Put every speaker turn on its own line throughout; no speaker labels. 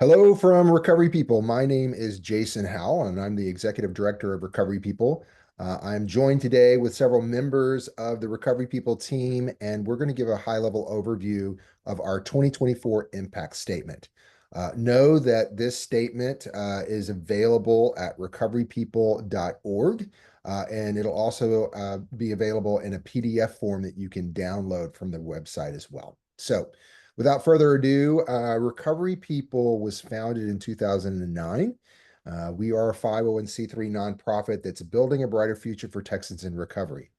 Hello from Recovery People. My name is Jason Howell, and I'm the Executive Director of Recovery People. I'm joined today with several members of the Recovery People team, and we're going to give a high-level overview of our 2024 impact statement. Know that this statement is available at recoverypeople.org, and it'll also be available in a PDF form that you can download from the website as well. So, without further ado, Recovery People was founded in 2009. We are a 501c3 nonprofit that's building a brighter future for Texans in recovery.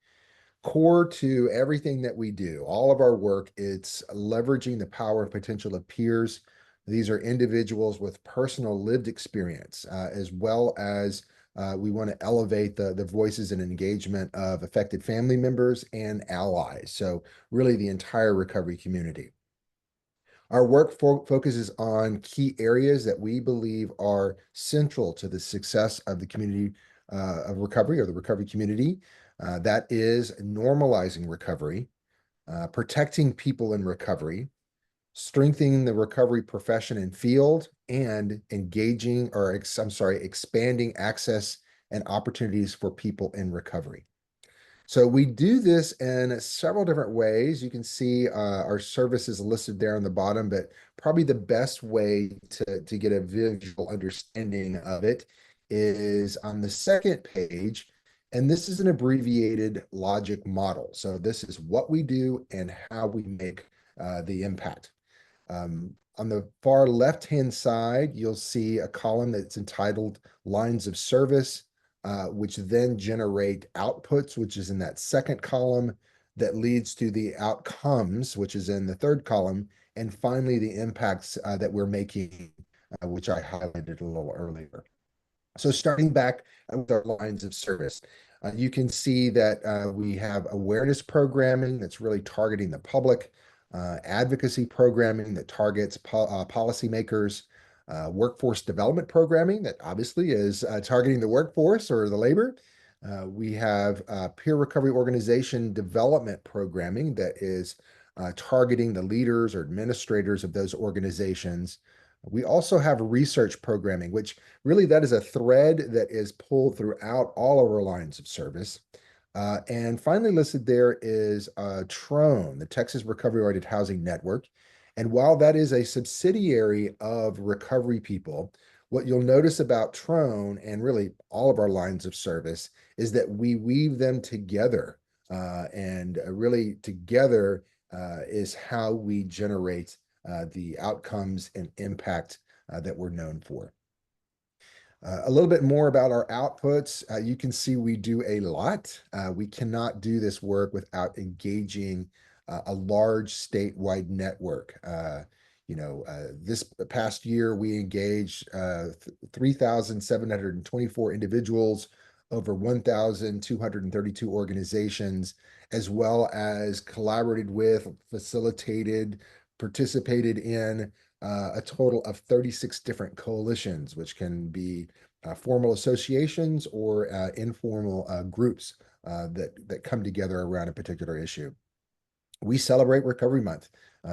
Core to everything that we do, all of our work, it's leveraging the power and potential of peers. These are individuals with personal lived experience, as well as we want to elevate the voices and engagement of affected family members and allies. So, really, the entire recovery community. Our work focuses on key areas that we believe are central to the success of the community of recovery or the recovery community. That is normalizing recovery, protecting people in recovery, strengthening the recovery profession and field, and engaging or expanding access and opportunities for people in recovery. So we do this in several different ways. You can see our services listed there on the bottom, but probably the best way to get a visual understanding of it is on the second page. And this is an abbreviated logic model. So this is what we do and how we make the impact. On the far left-hand side, you'll see a column that's entitled Lines of Service, which then generate outputs, which is in that second column, that leads to the outcomes, which is in the third column, and finally the impacts that we're making, which I highlighted a little earlier. So starting back with our lines of service, you can see that we have awareness programming that's really targeting the public, advocacy programming that targets policymakers, workforce development programming that obviously is targeting the workforce or the labor. We have peer recovery organization development programming that is targeting the leaders or administrators of those organizations. We also have research programming, which really that is a thread that is pulled throughout all of our lines of service. And finally listed there is TRONE, the Texas Recovery Oriented Housing Network. And while that is a subsidiary of Recovery People, what you'll notice about TRONE and really all of our lines of service is that we weave them together. And really together is how we generate the outcomes and impact that we're known for. A little bit more about our outputs. You can see we do a lot. We cannot do this work without engaging a large statewide network. This past year, we engaged 3,724 individuals, over 1,232 organizations, as well as collaborated with, facilitated, participated in a total of 36 different coalitions, which can be formal associations or informal groups that come together around a particular issue. We celebrate Recovery Month.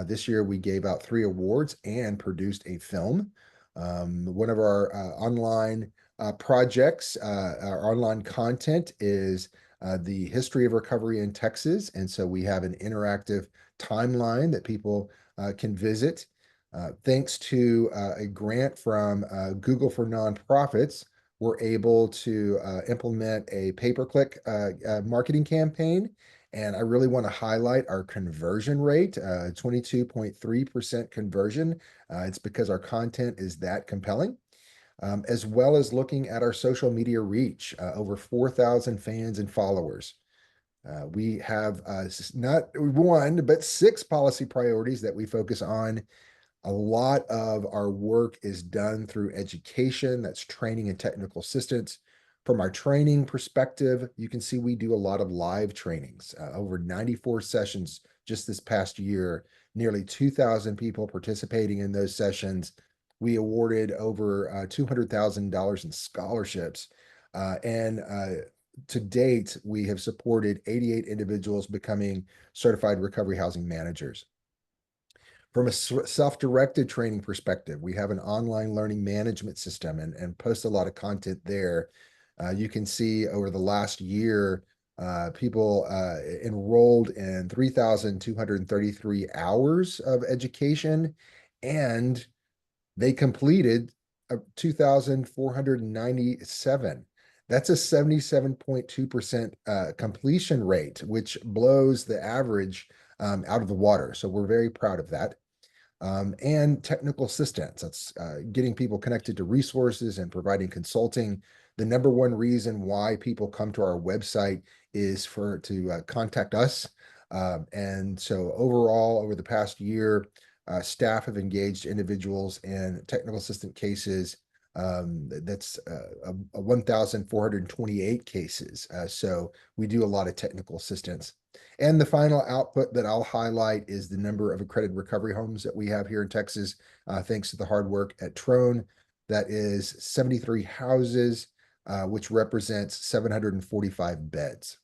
This year, we gave out 3 awards and produced a film. One of our online projects, our online content is the history of recovery in Texas. And so we have an interactive timeline that people can visit. Thanks to a grant from Google for Nonprofits, we're able to implement a pay-per-click marketing campaign. And I really want to highlight our conversion rate, 22.3% conversion. It's because our content is that compelling, as well as looking at our social media reach, over 4,000 fans and followers. We have not one, but 6 policy priorities that we focus on. A lot of our work is done through education, that's training and technical assistance. From our training perspective, you can see we do a lot of live trainings, over 94 sessions just this past year, nearly 2,000 people participating in those sessions. We awarded over $200,000 in scholarships. And to date, we have supported 88 individuals becoming certified recovery housing managers. From a self-directed training perspective, we have an online learning management system and post a lot of content there. You can see over the last year, people enrolled in 3,233 hours of education, and they completed 2,497. That's a 77.2% completion rate, which blows the average out of the water. So we're very proud of that. And technical assistance. That's getting people connected to resources and providing consulting. The number one reason why people come to our website is to contact us. And so overall, over the past year, staff have engaged individuals in technical assistant cases. That's 1,428 cases. So we do a lot of technical assistance. And the final output that I'll highlight is the number of accredited recovery homes that we have here in Texas, thanks to the hard work at Trone. That is 73 houses, which represents 745 beds.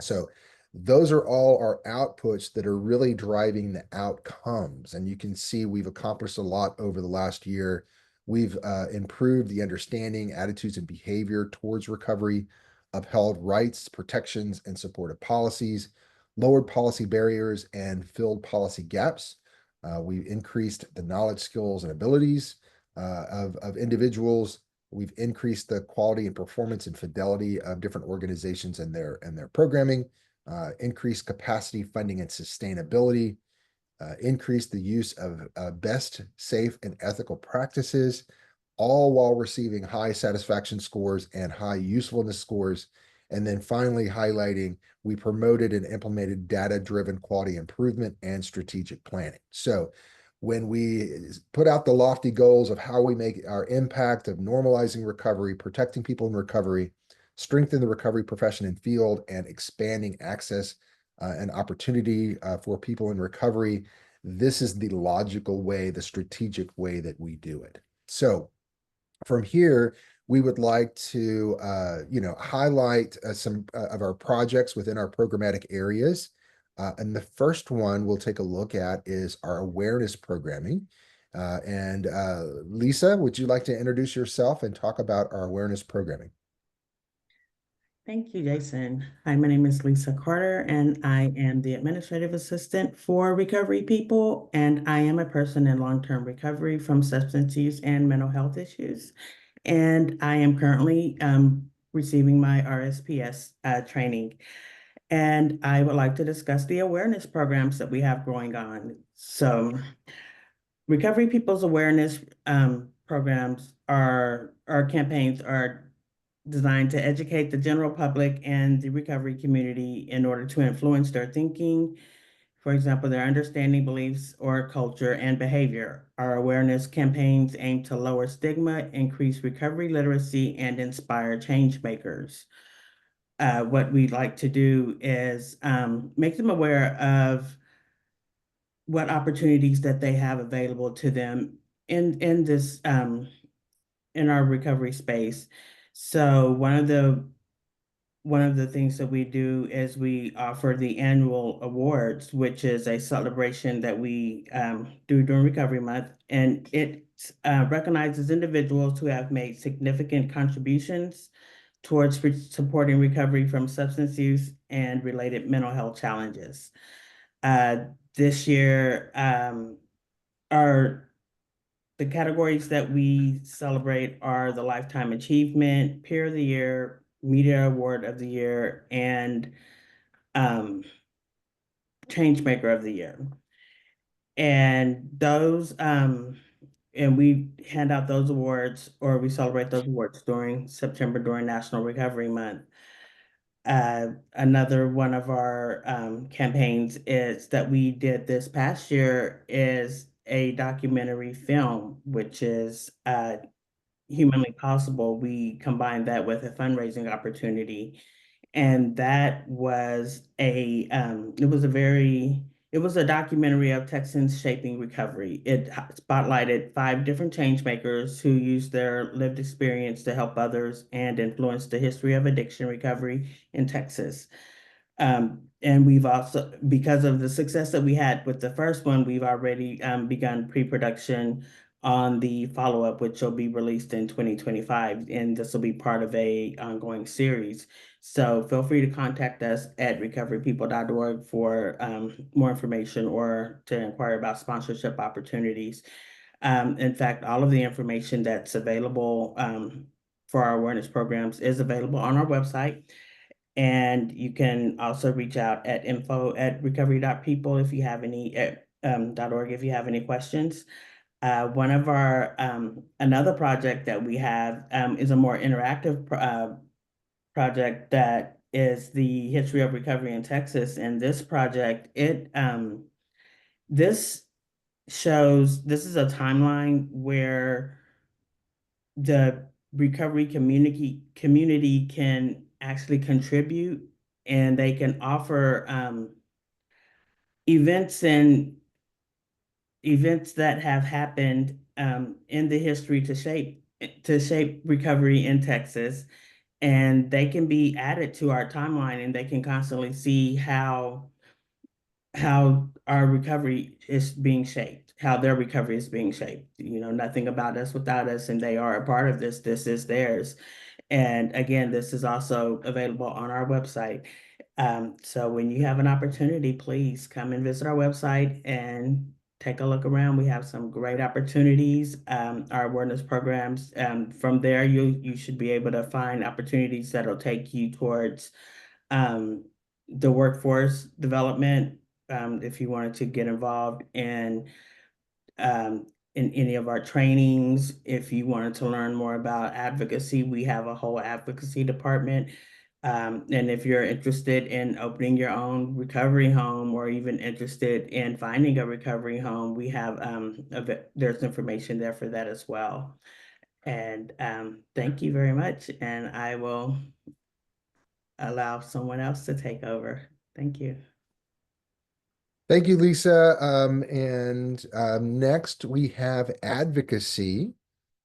So those are all our outputs that are really driving the outcomes. And you can see we've accomplished a lot over the last year. We've improved the understanding, attitudes, and behavior towards recovery, upheld rights, protections, and supportive policies, lowered policy barriers, and filled policy gaps. We've increased the knowledge, skills, and abilities of individuals. We've increased the quality and performance and fidelity of different organizations and their programming, increased capacity, funding, and sustainability, increased the use of best, safe, and ethical practices, all while receiving high satisfaction scores and high usefulness scores. And then finally highlighting, we promoted and implemented data-driven quality improvement and strategic planning. So when we put out the lofty goals of how we make our impact of normalizing recovery, protecting people in recovery, strengthen the recovery profession and field, and expanding access and opportunity for people in recovery, this is the logical way, the strategic way that we do it. So from here, we would like to, highlight some of our projects within our programmatic areas. And the first one we'll take a look at is our awareness programming. And Lisa, would you like to introduce yourself and talk about our awareness programming?
Thank you, Jason. Hi, my name is Lisa Carter, and I am the administrative assistant for Recovery People, and I am a person in long-term recovery from substance use and mental health issues. And I am currently receiving my RSPS training. And I would like to discuss the awareness programs that we have going on. So Recovery People's awareness programs our campaigns are designed to educate the general public and the recovery community in order to influence their thinking, for example, their understanding, beliefs, or culture and behavior. Our awareness campaigns aim to lower stigma, increase recovery literacy, and inspire change makers. What we'd like to do is make them aware of what opportunities that they have available to them in this in our recovery space. So one of the things that we do is we offer the annual awards, which is a celebration that we do during Recovery Month, and it recognizes individuals who have made significant contributions towards supporting recovery from substance use and related mental health challenges. This year, our the categories that we celebrate are the Lifetime Achievement, Peer of the Year, Media Award of the Year, and Changemaker of the Year. And and we hand out those awards, or we celebrate those awards during September, during National Recovery Month. Another one of our campaigns is that we did this past year is a documentary film, which is Humanly Possible. We combined that with a fundraising opportunity, and that was it was a documentary of Texans shaping recovery. It spotlighted 5 different change makers who used their lived experience to help others and influence the history of addiction recovery in Texas. And we've also, because of the success that we had with the first one, we've already begun pre-production on the follow-up, which will be released in 2025, and this will be part of a ongoing series. So feel free to contact us at recoverypeople.org for more information or to inquire about sponsorship opportunities. In fact, all of the information that's available for our awareness programs is available on our website. And you can also reach out at info@recovery.people if you have any .org if you have any questions. One of our another project that we have is a more interactive project that is the history of recovery in Texas. And this project, this shows this is a timeline where the recovery community can actually contribute, and they can offer events that have happened in the history to shape recovery in Texas, and they can be added to our timeline, and they can constantly see how our recovery is being shaped, how their recovery is being shaped. Nothing about us without us, and they are a part of this. This is theirs. And again, this is also available on our website. So when you have an opportunity, please come and visit our website and take a look around. We have some great opportunities, our awareness programs. From there, you should be able to find opportunities that'll take you towards the workforce development, if you wanted to get involved in any of our trainings. If you wanted to learn more about advocacy, we have a whole advocacy department. And if you're interested in opening your own recovery home, or even interested in finding a recovery home, we have there's information there for that as well. And thank you very much. And I will allow someone else to take over. Thank you.
Thank you, Lisa. And next we have advocacy.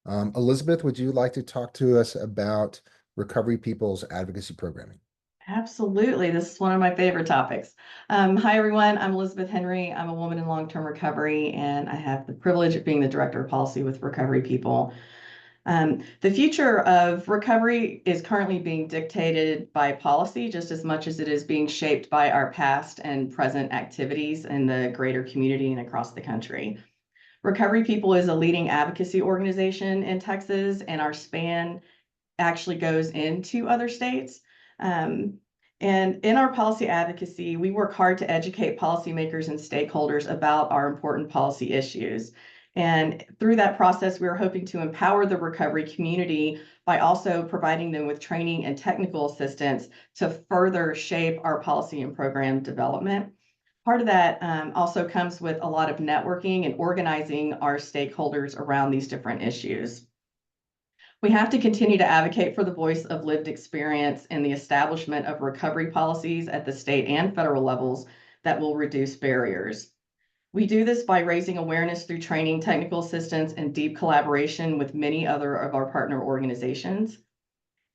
Elizabeth, would you like to talk to us about Recovery People's advocacy programming?
Absolutely. This is one of my favorite topics. Hi, everyone. I'm Elizabeth Henry. I'm a woman in long-term recovery, and I have the privilege of being the director of policy with Recovery People. The future of recovery is currently being dictated by policy just as much as it is being shaped by our past and present activities in the greater community and across the country. Recovery People is a leading advocacy organization in Texas, and our span actually goes into other states. And in our policy advocacy, we work hard to educate policymakers and stakeholders about our important policy issues. And through that process, we are hoping to empower the recovery community by also providing them with training and technical assistance to further shape our policy and program development. Part of that also comes with a lot of networking and organizing our stakeholders around these different issues. We have to continue to advocate for the voice of lived experience and the establishment of recovery policies at the state and federal levels that will reduce barriers. We do this by raising awareness through training, technical assistance, and deep collaboration with many other of our partner organizations.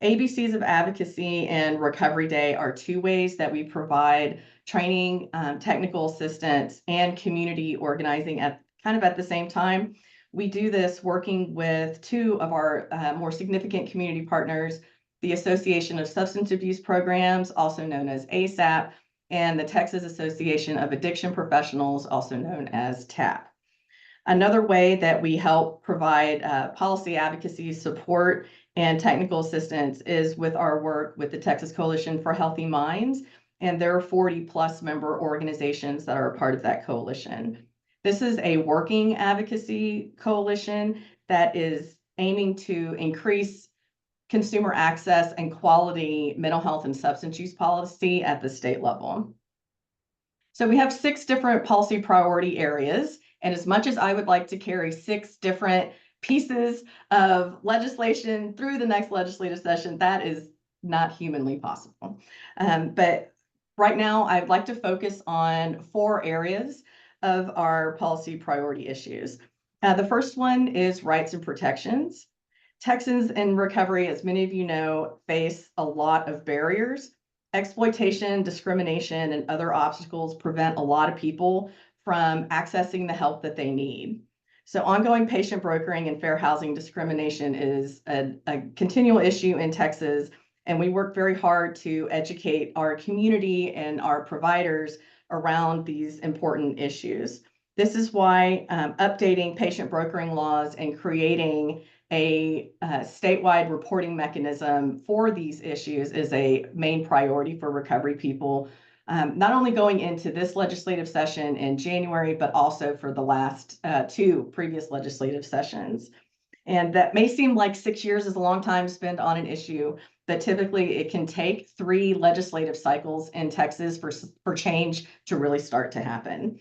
ABCs of Advocacy and Recovery Day are two ways that we provide training, technical assistance, and community organizing at the same time. We do this working with two of our more significant community partners, the Association of Substance Abuse Programs, also known as ASAP, and the Texas Association of Addiction Professionals, also known as TAP. Another way that we help provide policy advocacy support and technical assistance is with our work with the Texas Coalition for Healthy Minds, and there are 40+ member organizations that are a part of that coalition. This is a working advocacy coalition that is aiming to increase consumer access and quality mental health and substance use policy at the state level. So we have 6 different policy priority areas, and as much as I would like to carry 6 different pieces of legislation through the next legislative session, that is not humanly possible. But right now, I'd like to focus on 4 areas of our policy priority issues. The first one is rights and protections. Texans in recovery, as many of you know, face a lot of barriers Exploitation, discrimination, and other obstacles prevent a lot of people from accessing the help that they need. So ongoing patient brokering and fair housing discrimination is a continual issue in Texas, and we work very hard to educate our community and our providers around these important issues. This is why updating patient brokering laws and creating a statewide reporting mechanism for these issues is a main priority for Recovery People, not only going into this legislative session in January, but also for the last two previous legislative sessions. And that may seem like 6 years is a long time to spend on an issue, but typically it can take 3 legislative cycles in Texas for change to really start to happen.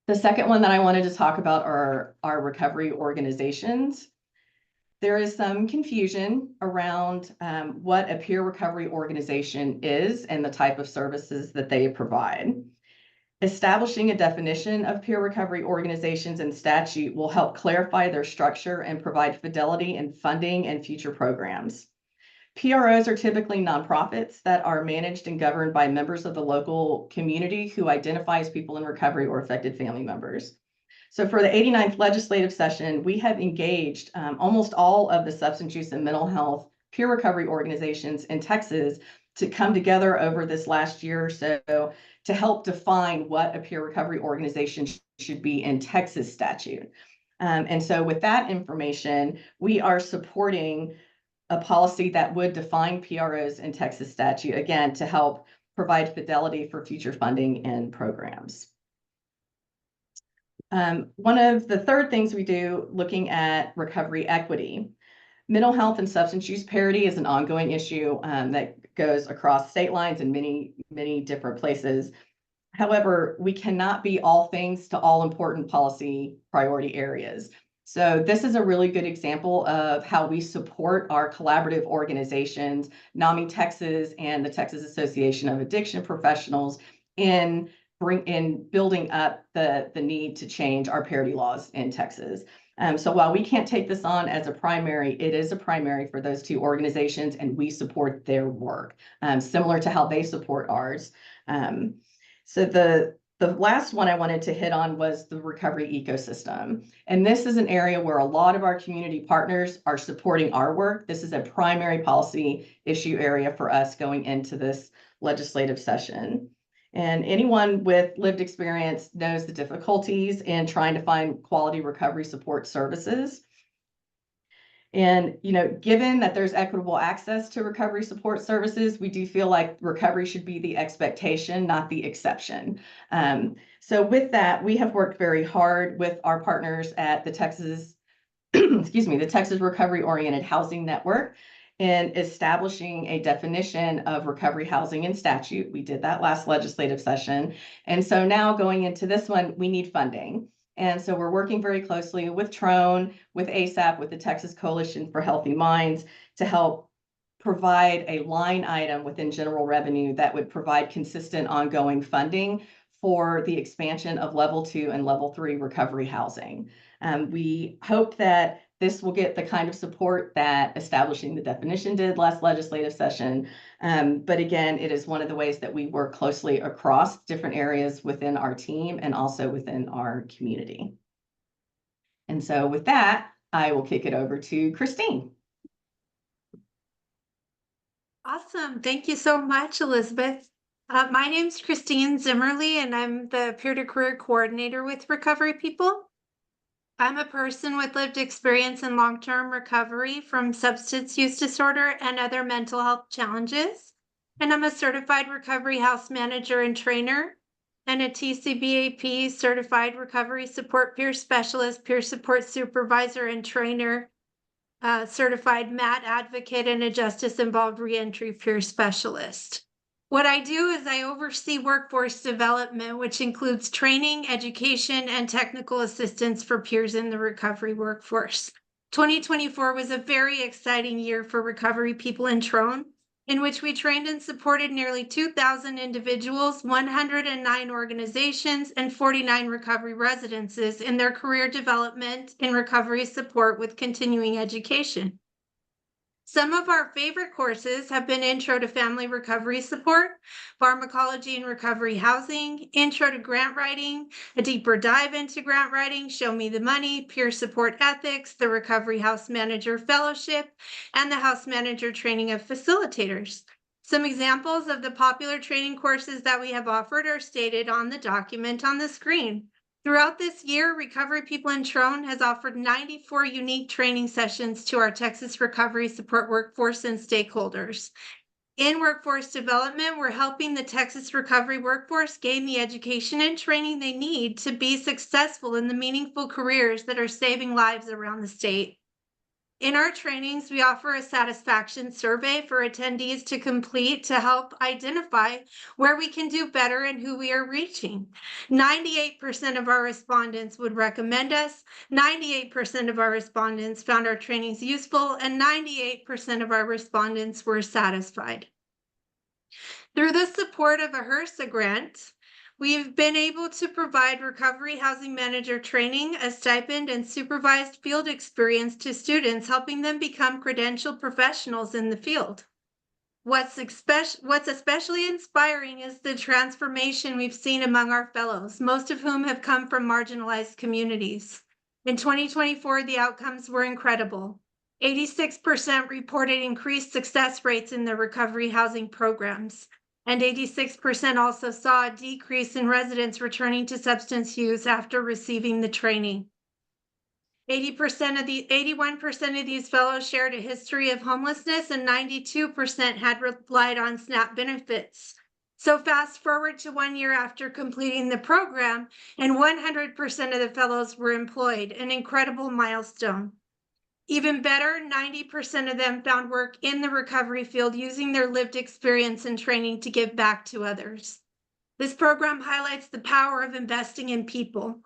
The second one that I wanted to talk about are our recovery organizations. There is some confusion around what a peer recovery organization is and the type of services that they provide. Establishing a definition of peer recovery organizations in statute will help clarify their structure and provide fidelity in funding and future programs. PROs are typically nonprofits that are managed and governed by members of the local community who identify as people in recovery or affected family members. So for the 89th legislative session, we have engaged almost all of the substance use and mental health peer recovery organizations in Texas to come together over this last year or so to help define what a peer recovery organization should be in Texas statute. And so with that information, we are supporting a policy that would define PROs in Texas statute, again, to help provide fidelity for future funding and programs. One of the third things we do looking at recovery equity. Mental health and substance use parity is an ongoing issue that goes across state lines in many, many different places. However, we cannot be all things to all important policy priority areas. So this is a really good example of how we support our collaborative organizations, NAMI Texas and the Texas Association of Addiction Professionals in building up the need to change our parity laws in Texas. So while we can't take this on as a primary, it is a primary for those two organizations, and we support their work, similar to how they support ours. So the last one I wanted to hit on was the recovery ecosystem. And this is an area where a lot of our community partners are supporting our work. This is a primary policy issue area for us going into this legislative session. And anyone with lived experience knows the difficulties in trying to find quality recovery support services. And, given that there's equitable access to recovery support services, we do feel like recovery should be the expectation, not the exception. So with that, we have worked very hard with our partners at the Texas, the Texas Recovery Oriented Housing Network in establishing a definition of recovery housing in statute. We did that last legislative session. And so now going into this one, we need funding. And so we're working very closely with Trone, with ASAP, with the Texas Coalition for Healthy Minds to help provide a line item within general revenue that would provide consistent ongoing funding for the expansion of level 2 and level 3 recovery housing. We hope that this will get the kind of support that establishing the definition did last legislative session. But again, it is one of the ways that we work closely across different areas within our team and also within our community. And so with that, I will kick it over to Christine.
Awesome. Thank you so much, Elizabeth. My name's Christine Zimmerly, and I'm the peer-to-career coordinator with Recovery People. I'm a person with lived experience in long-term recovery from substance use disorder and other mental health challenges. And I'm a certified recovery house manager and trainer and a TCBAP certified recovery support peer specialist, peer support supervisor and trainer, certified MAT advocate, and a justice-involved reentry peer specialist. What I do is I oversee workforce development, which includes training, education, and technical assistance for peers in the recovery workforce. 2024 was a very exciting year for Recovery People in Trone, in which we trained and supported nearly 2,000 individuals, 109 organizations, and 49 recovery residences in their career development and recovery support with continuing education. Some of our favorite courses have been Intro to Family Recovery Support, Pharmacology and Recovery Housing, Intro to Grant Writing, a deeper dive into grant writing, Show Me the Money, Peer Support Ethics, the Recovery House Manager Fellowship, and the House Manager Training of Facilitators. Some examples of the popular training courses that we have offered are stated on the document on the screen. Throughout this year, Recovery People in Trone has offered 94 unique training sessions to our Texas Recovery Support workforce and stakeholders. In workforce development, we're helping the Texas recovery workforce gain the education and training they need to be successful in the meaningful careers that are saving lives around the state. In our trainings, we offer a satisfaction survey for attendees to complete to help identify where we can do better and who we are reaching. 98% of our respondents would recommend us, 98% of our respondents found our trainings useful, and 98% of our respondents were satisfied. Through the support of a HRSA grant, we've been able to provide recovery housing manager training, a stipend, and supervised field experience to students, helping them become credentialed professionals in the field. What's especially inspiring is the transformation we've seen among our fellows, most of whom have come from marginalized communities. In 2024, the outcomes were incredible. 86% reported increased success rates in their recovery housing programs. And 86% also saw a decrease in residents returning to substance use after receiving the training. 81% of these fellows shared a history of homelessness, and 92% had relied on SNAP benefits. So fast forward to 1 year after completing the program, and 100% of the fellows were employed, an incredible milestone. Even better, 90% of them found work in the recovery field using their lived experience and training to give back to others. This program highlights the power of investing in people.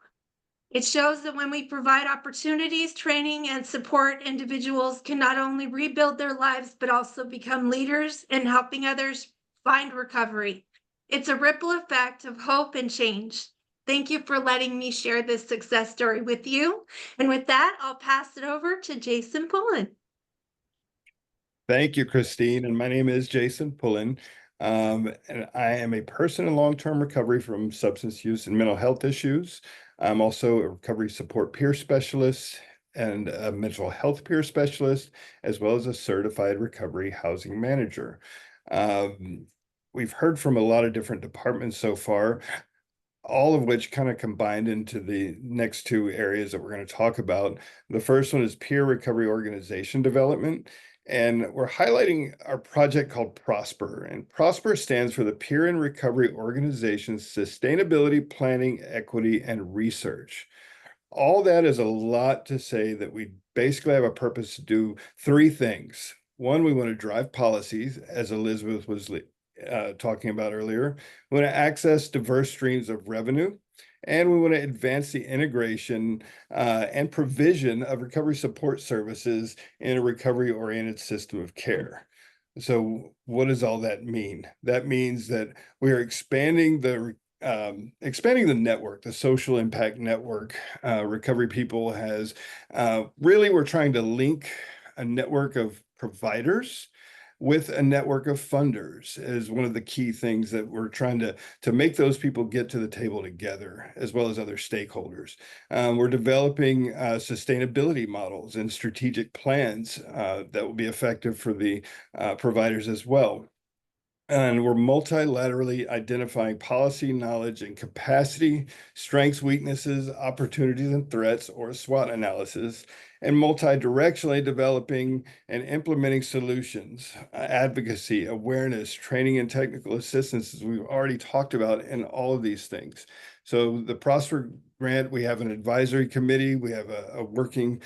It shows that when we provide opportunities, training, and support, individuals can not only rebuild their lives, but also become leaders in helping others find recovery. It's a ripple effect of hope and change. Thank you for letting me share this success story with you. And with that, I'll pass it over to Jason Pullen.
Thank you, Christine. And my name is Jason Pullen. And I am a person in long-term recovery from substance use and mental health issues. I'm also a recovery support peer specialist and a mental health peer specialist, as well as a certified recovery housing manager. We've heard from a lot of different departments so far, all of which kind of combined into the next two areas that we're going to talk about. The first one is peer recovery organization development. And we're highlighting our project called Prosper. And Prosper stands for the Peer and Recovery Organization's Sustainability, Planning, Equity, and Research. All that is a lot to say that we basically have a purpose to do three things. One, we want to drive policies, as Elizabeth was talking about earlier. We want to access diverse streams of revenue, and we want to advance the integration and provision of recovery support services in a recovery-oriented system of care. So what does all that mean? That means that we are expanding the network, the social impact network. Recovery People has really, we're trying to link a network of providers with a network of funders is one of the key things that we're trying to make those people get to the table together, as well as other stakeholders. We're developing sustainability models and strategic plans that will be effective for the providers as well. And we're multilaterally identifying policy, knowledge, and capacity, strengths, weaknesses, opportunities, and threats, or SWOT analysis, and multi-directionally developing and implementing solutions, advocacy, awareness, training, and technical assistance, as we've already talked about in all of these things. So the Prosper Grant, we have an advisory committee, we have a working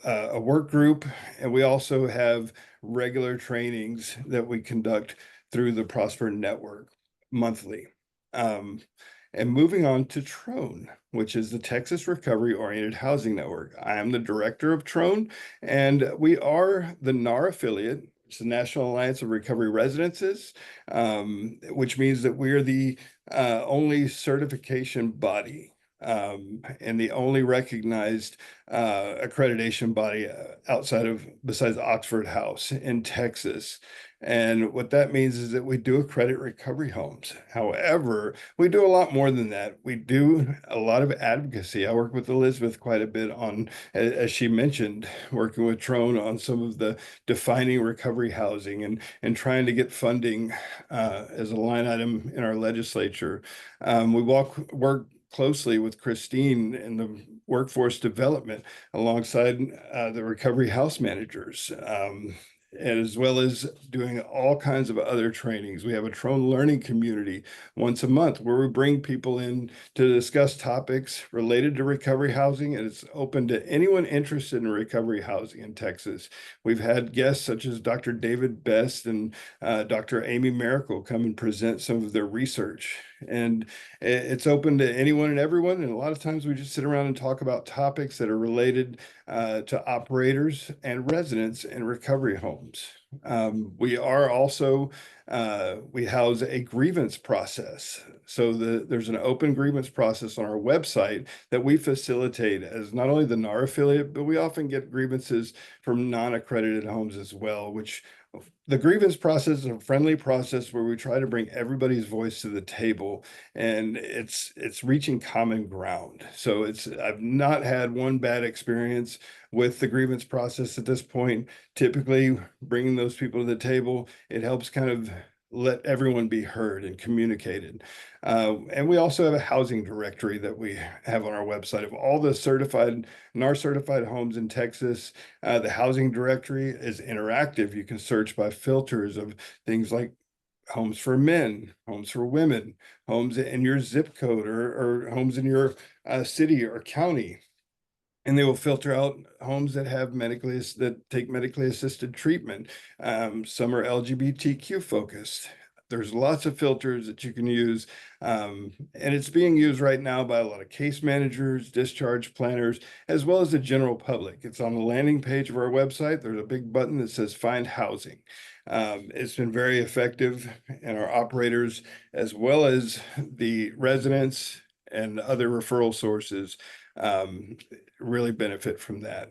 a work group, and we also have regular trainings that we conduct through the Prosper Network monthly. And moving on to Trone, which is the Texas Recovery Oriented Housing Network. I am the director of Trone, and we are the NAR affiliate. It's the National Alliance of Recovery Residences, which means that we are the only certification body and the only recognized accreditation body besides Oxford House in Texas. And what that means is that we do accredit recovery homes. However, we do a lot more than that. We do a lot of advocacy. I work with Elizabeth quite a bit on, as she mentioned, working with Trone on some of the defining recovery housing and trying to get funding as a line item in our legislature. We work closely with Christine in the workforce development alongside the recovery house managers. As well as doing all kinds of other trainings. We have a Trone learning community once a month where we bring people in to discuss topics related to recovery housing, and it's open to anyone interested in recovery housing in Texas. We've had guests such as Dr. David Best and Dr. Amy Miracle come and present some of their research. And it's open to anyone and everyone. And a lot of times we just sit around and talk about topics that are related to operators and residents in recovery homes. We are also, we house a grievance process. So there's an open grievance process on our website that we facilitate as not only the NAR affiliate, but we often get grievances from non-accredited homes as well, which the grievance process is a friendly process where we try to bring everybody's voice to the table, and it's reaching common ground. So I've not had one bad experience with the grievance process at this point. Typically, bringing those people to the table, it helps kind of let everyone be heard and communicated. And we also have a housing directory that we have on our website of all the NAR certified homes in Texas. The housing directory is interactive. You can search by filters of things like homes for men, homes for women, homes in your zip code or homes in your city or county. And they will filter out homes that have that take medically assisted treatment. Some are LGBTQ focused. There's lots of filters that you can use. And it's being used right now by a lot of case managers, discharge planners, as well as the general public. It's on the landing page of our website. There's a big button that says find housing. It's been very effective, and our operators, as well as the residents and other referral sources, really benefit from that.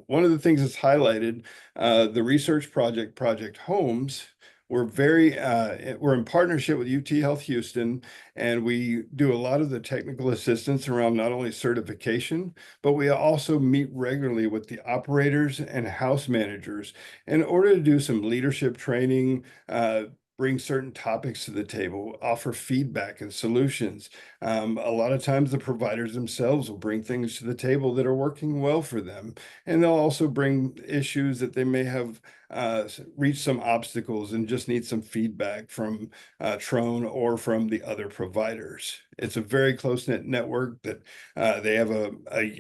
One of the things that's highlighted, the research Project Homes, we're in partnership with UT Health Houston, and we do a lot of the technical assistance around not only certification, but we also meet regularly with the operators and house managers in order to do some leadership training, bring certain topics to the table, offer feedback and solutions. A lot of times the providers themselves will bring things to the table that are working well for them. And they'll also bring issues that they may have reached some obstacles and just need some feedback from Trone or from the other providers. It's a very close-knit network that they have a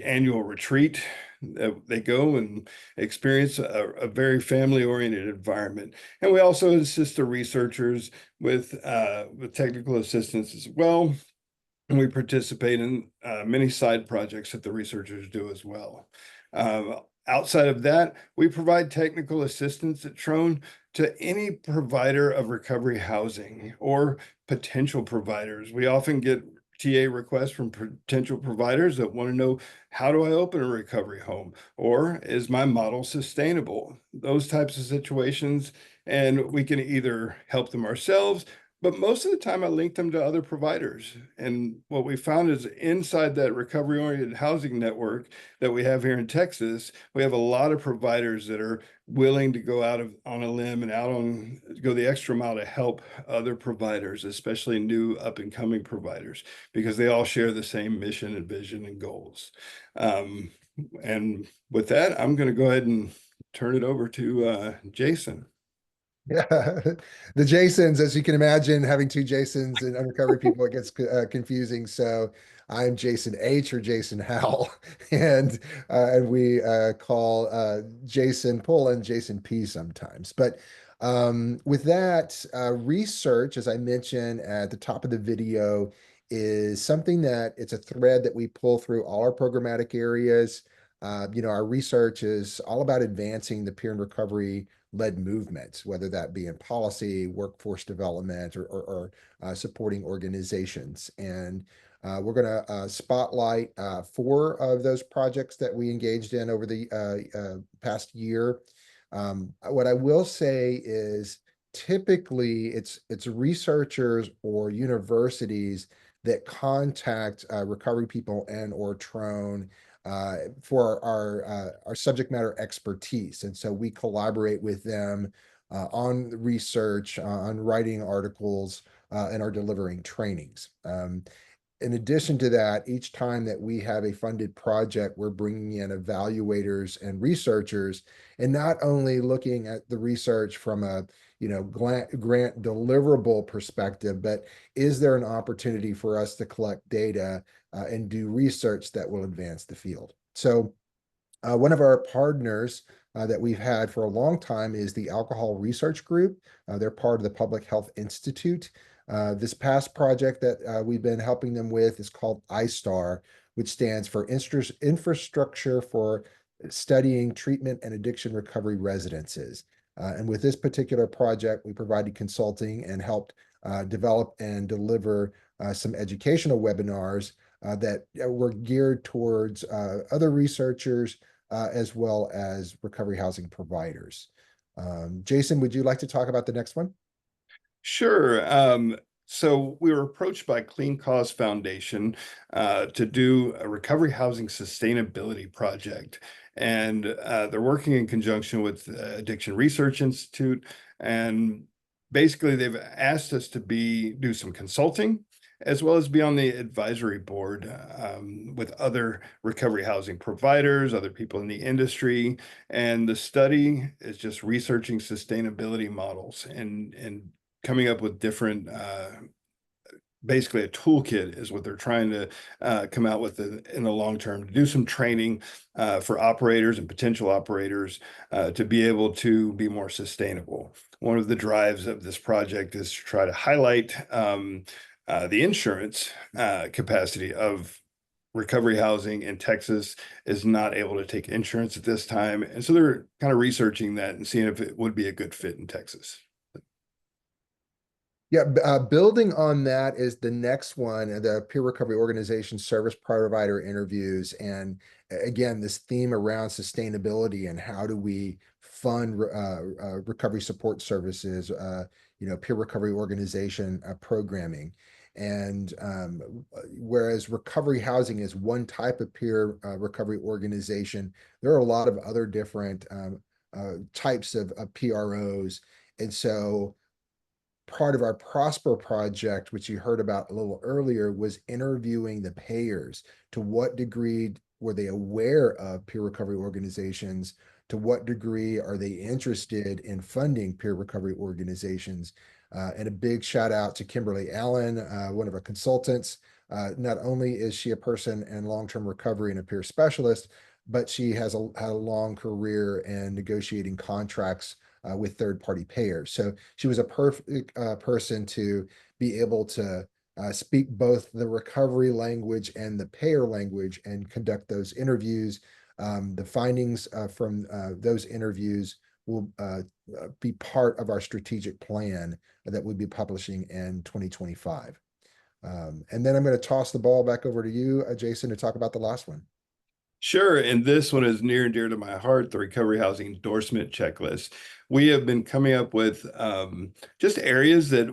annual retreat. They go and experience a very family-oriented environment. And we also assist the researchers with technical assistance as well. And we participate in many side projects that the researchers do as well. Outside of that, we provide technical assistance at Trone to any provider of recovery housing or potential providers. We often get TA requests from potential providers that want to know, how do I open a recovery home? Or is my model sustainable? Those types of situations. And we can either help them ourselves, but most of the time I link them to other providers. And what we found is inside that recovery-oriented housing network that we have here in Texas, we have a lot of providers that are willing to go on a limb and go the extra mile to help other providers, especially new up and coming providers, because they all share the same mission and vision and goals. And with that, I'm going to go ahead and turn it over to Jason.
Yeah, the Jasons, as you can imagine, having two Jasons and Unrecovered People, it gets confusing. So I'm Jason H or Jason Howell, and we call Jason Pullen Jason P sometimes. But with that, research, as I mentioned at the top of the video, is something that it's a thread that we pull through all our programmatic areas. Our research is all about advancing the peer and recovery led movements, whether that be in policy, workforce development, or supporting organizations. And We're going to spotlight 4 of those projects that we engaged in over the past year. What I will say is typically it's researchers or universities that contact Recovery People and or Trone for our subject matter expertise. And so we collaborate with them on research, on writing articles, and are delivering trainings. In addition to that, each time that we have a funded project, we're bringing in evaluators and researchers, and not only looking at the research from a grant deliverable perspective, but is there an opportunity for us to collect data and do research that will advance the field? So one of our partners that we've had for a long time is the Alcohol Research Group. They're part of the Public Health Institute. This past project that we've been helping them with is called ISTAR, which stands for Infrastructure for Studying Treatment and Addiction Recovery Residences. And with this particular project, we provided consulting and helped develop and deliver some educational webinars that were geared towards other researchers as well as recovery housing providers. Jason, would you like to talk about the next one?
Sure. So we were approached by Clean Cause Foundation to do a recovery housing sustainability project. And they're working in conjunction with Addiction Research Institute. And basically, they've asked us to do some consulting, as well as be on the advisory board with other recovery housing providers, other people in the industry. And the study is just researching sustainability models and coming up with different, basically a toolkit is what they're trying to come out with in the long term, to do some training for operators and potential operators to be able to be more sustainable. One of the drives of this project is to try to highlight the insurance capacity of recovery housing in Texas is not able to take insurance at this time. And so they're kind of researching that and seeing if it would be a good fit in Texas.
Yeah, building on that is the next one, the peer recovery organization service provider interviews. And again, this theme around sustainability and how do we fund recovery support services, peer recovery organization programming. And whereas recovery housing is one type of peer recovery organization, there are a lot of other different types of PROs. And so part of our Prosper project, which you heard about a little earlier, was interviewing the payers. To what degree were they aware of peer recovery organizations? To what degree are they interested in funding peer recovery organizations? And a big shout out to Kimberly Allen, one of our consultants. Not only is she a person in long-term recovery and a peer specialist, but she has had a long career in negotiating contracts with third-party payers. So she was a perfect person to be able to speak both the recovery language and the payer language and conduct those interviews. The findings from those interviews will be part of our strategic plan that we'll be publishing in 2025. And then I'm going to toss the ball back over to you, Jason, to talk about the last one.
Sure. And this one is near and dear to my heart, the Recovery Housing Endorsement Checklist. We have been coming up with just areas that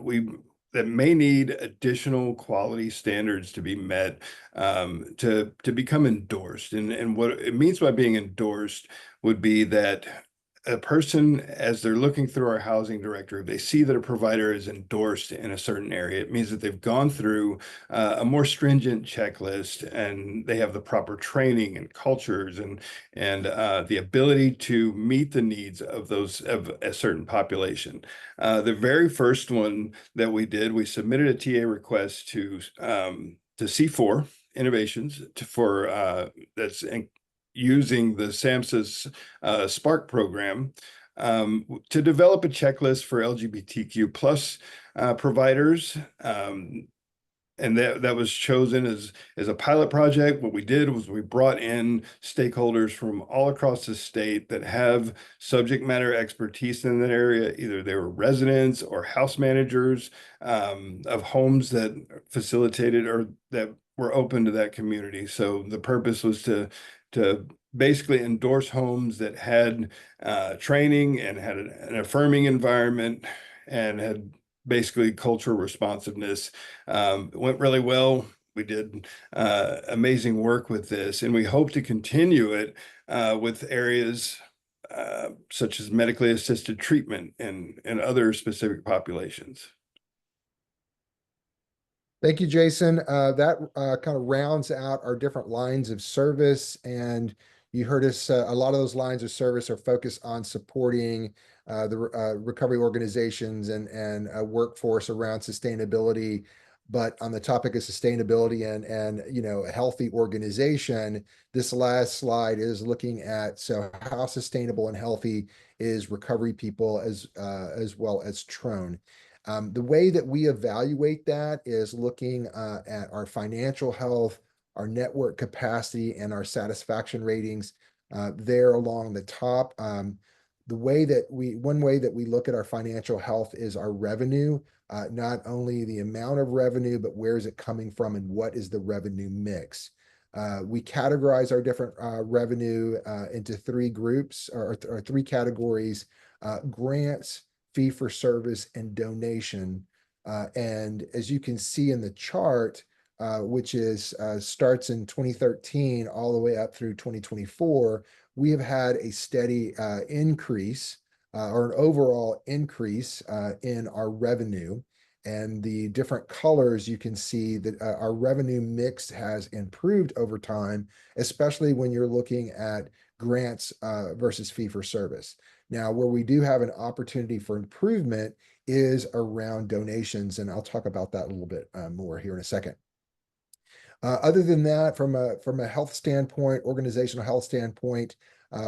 may need additional quality standards to be met to become endorsed. And what it means by being endorsed would be that a person, as they're looking through our housing directory, they see that a provider is endorsed in a certain area. It means that they've gone through a more stringent checklist, and they have the proper training and cultures and the ability to meet the needs of a certain population. The very first one that we did, we submitted a TA request to C4 Innovations that's using the SAMHSA's Spark program to develop a checklist for LGBTQ plus providers. And that was chosen as a pilot project. What we did was we brought in stakeholders from all across the state that have subject matter expertise in that area. Either they were residents or house managers of homes that facilitated or that were open to that community. So the purpose was to basically endorse homes that had training and had an affirming environment and had basically cultural responsiveness. It went really well. We did amazing work with this, and we hope to continue it with areas such as medically assisted treatment and other specific populations.
Thank you, Jason. That kind of rounds out our different lines of service. And you heard us, a lot of those lines of service are focused on supporting the recovery organizations and workforce around sustainability. But on the topic of sustainability and a healthy organization, this last slide is looking at how sustainable and healthy is Recovery People as well as Trone. The way that we evaluate that is looking at our financial health, our network capacity, and our satisfaction ratings there along the top. One way that we look at our financial health is our revenue, not only the amount of revenue, but where is it coming from and what is the revenue mix. We categorize our different revenue into three groups or three categories: grants, fee for service, and donation. And as you can see in the chart, which starts in 2013 all the way up through 2024, we have had a steady increase or an overall increase in our revenue. And the different colors, you can see that our revenue mix has improved over time, especially when you're looking at grants versus fee for service. Now, where we do have an opportunity for improvement is around donations, and I'll talk about that a little bit more here in a second. Other than that, from a health standpoint, organizational health standpoint,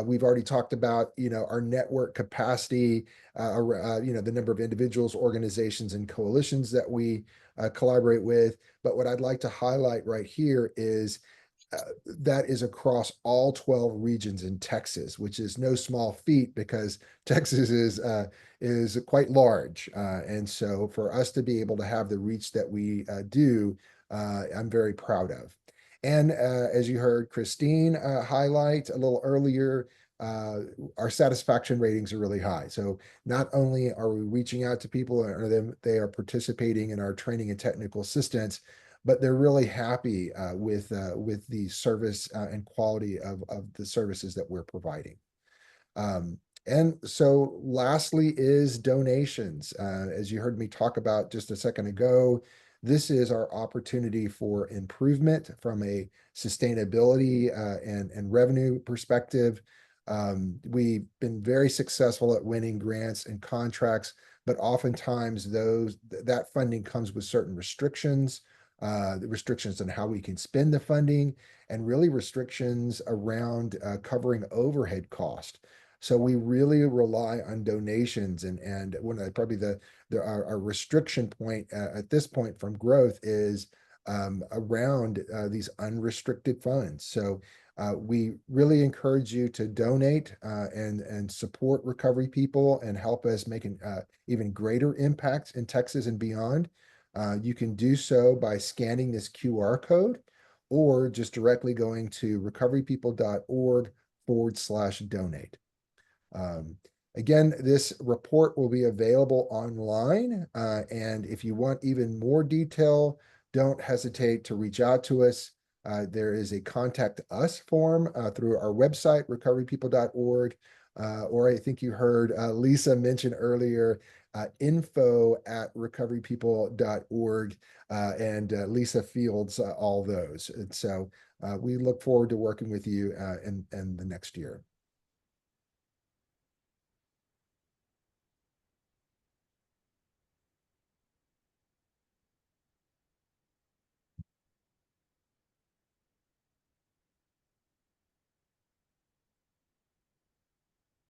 we've already talked about our network capacity, the number of individuals, organizations, and coalitions that we collaborate with. But what I'd like to highlight right here is that is across all 12 regions in Texas, which is no small feat because Texas is quite large. And so for us to be able to have the reach that we do, I'm very proud of. And as you heard Christine highlight a little earlier, our satisfaction ratings are really high. So not only are we reaching out to people and they are participating in our training and technical assistance, but they're really happy with the service and quality of the services that we're providing. And so lastly is donations. As you heard me talk about just a second ago, this is our opportunity for improvement from a sustainability and revenue perspective. We've been very successful at winning grants and contracts, but oftentimes that funding comes with certain restrictions. The restrictions on how we can spend the funding, and really restrictions around covering overhead cost. So we really rely on donations, and probably our restriction point at this point from growth is around these unrestricted funds. So we really encourage you to donate and support Recovery People and help us make an even greater impact in Texas and beyond. You can do so by scanning this QR code or just directly going to recoverypeople.org/donate. Again, this report will be available online. And if you want even more detail, don't hesitate to reach out to us. There is a contact us form through our website, recoverypeople.org. Or I think you heard Lisa mention earlier, info@recoverypeople.org, and Lisa fields all those. And so we look forward to working with you in the next year.